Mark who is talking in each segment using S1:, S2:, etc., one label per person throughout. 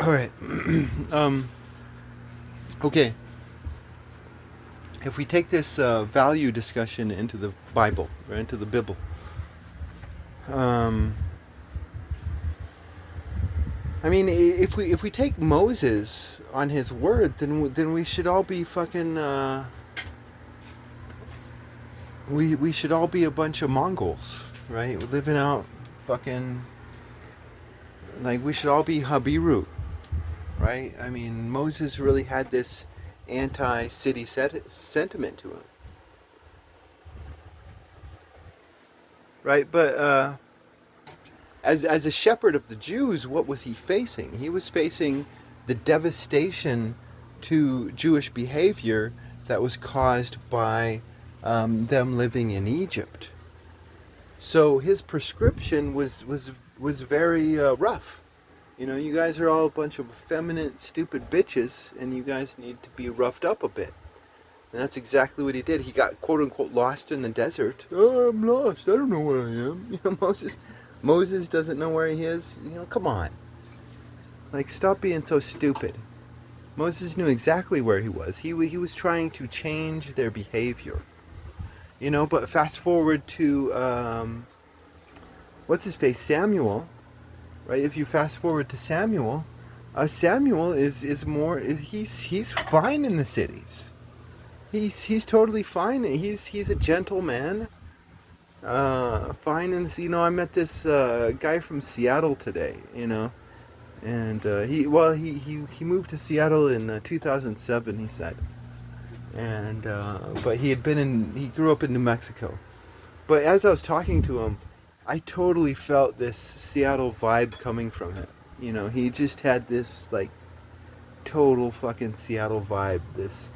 S1: All right. Okay. If we take this value discussion into the Bible, or into the Bible, um, I mean, if we take Moses on his word, then we should all be fucking we should all be a bunch of Mongols, right? We're living out fucking like we should all be Habiru, right? I mean, Moses really had this anti-city sentiment to him, right? But as a shepherd of the Jews, what was he facing? He was facing the devastation to Jewish behavior that was caused by them living in Egypt. So his prescription was very rough. You know, you guys are all a bunch of effeminate, stupid bitches, and you guys need to be roughed up a bit. And that's exactly what he did. He got quote unquote lost in the desert. Oh, I'm lost. I don't know where I am. You know, Moses doesn't know where he is. You know, come on. Like, stop being so stupid. Moses knew exactly where he was. He was trying to change their behavior. You know, but fast forward to what's his face, Samuel, right? If you fast forward to Samuel, Samuel is more. He's fine in the cities. He's totally fine. He's a gentle man. Fine, and you know, I met this guy from Seattle today. You know, and he moved to Seattle in 2007. He said, and but he grew up in New Mexico. But as I was talking to him, I totally felt this Seattle vibe coming from him. You know, he just had this like total fucking Seattle vibe. This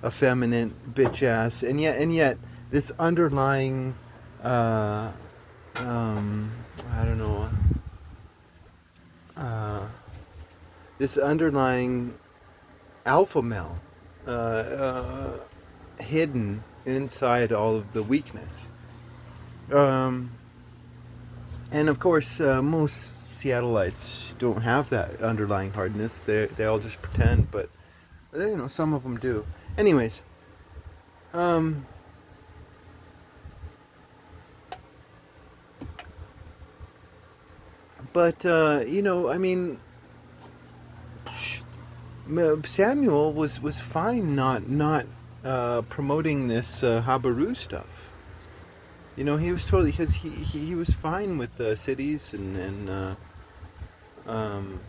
S1: effeminate bitch ass, and yet this underlying, uh, I don't know, uh, this underlying alpha male, hidden inside all of the weakness. Um, and of course, most Seattleites don't have that underlying hardness. They all just pretend, but you know, some of them do. Anyways, um, but you know, I mean, Samuel was fine not promoting this Habaru stuff. You know, he was totally because he was fine with the cities and um,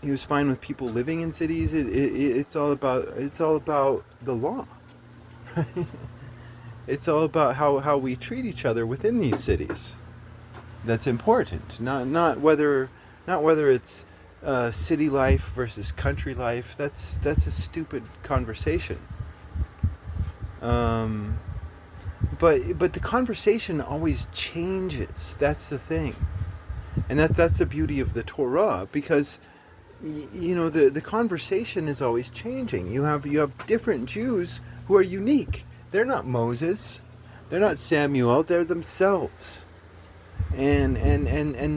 S1: he was fine with people living in cities. It's all about the law. It's all about how we treat each other within these cities. That's important. Not whether it's city life versus country life. That's a stupid conversation. Um, but the conversation always changes. That's the thing, and that's the beauty of the Torah because you know the conversation is always changing. You have different Jews who are unique. They're not Moses, they're not Samuel. They're themselves, and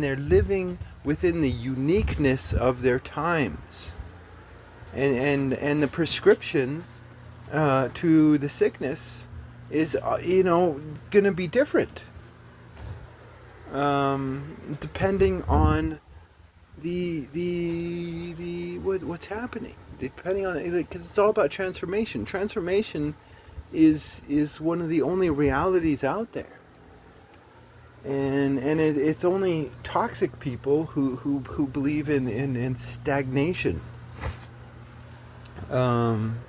S1: they're living within the uniqueness of their times, and the prescription to the sickness is you know gonna be different depending on what's happening, depending on because it's all about transformation. Transformation is one of the only realities out there, and it's only toxic people who believe in stagnation. um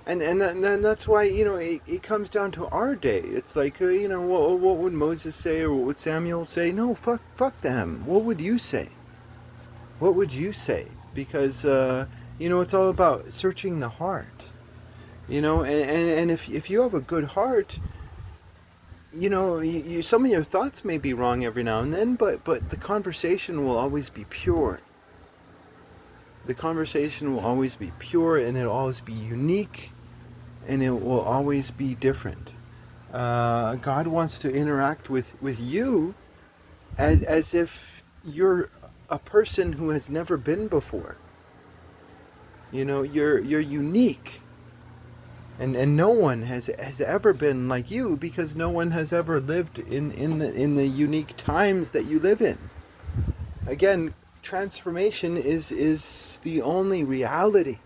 S1: and that's why you know it comes down to our day. It's like you know what would Moses say or what would Samuel say? No, fuck them. What would you say? What would you say? Because you know it's all about searching the heart. You know, and if you have a good heart, you know some of your thoughts may be wrong every now and then, but the conversation will always be pure. The conversation will always be pure, and it'll always be unique, and it will always be different. God wants to interact with you as if you're a person who has never been before. You know, you're unique. And no one has ever been like you, because no one has ever lived in the unique times that you live in. Again, transformation is the only reality,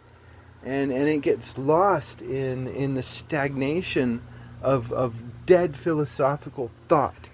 S1: and it gets lost in the stagnation of dead philosophical thought.